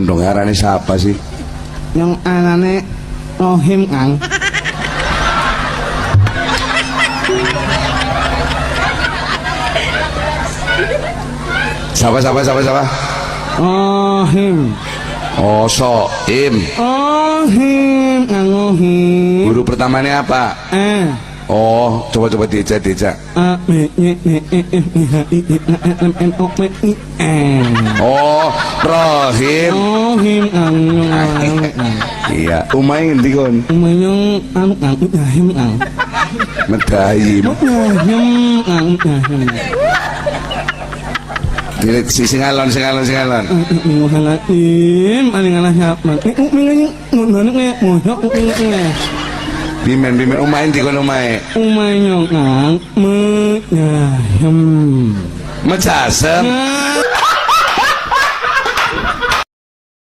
dong, arane siapa sih? Yang anane Rohim Kang. Siapa? Rohim. Oh, Soim. Rohim Kang Rohim. Guru pertamanya apa? Oh, coba diajak. A B Y D E F G H I J K L M N O P I N. Oh, Rohim. Rohim Kang. Iya, umay ngendi kon? Umayong anu Kang Ibrahim Kang. Medahim. Ibrahim Kang Ibrahim. Dili singalon. Bismillahirrahmanirrahim. Alingalah siapa? Minggu ngunduh kayak mosok Bimen umay ndi kon umay? Umayong Kang Mejahim. Mejasem.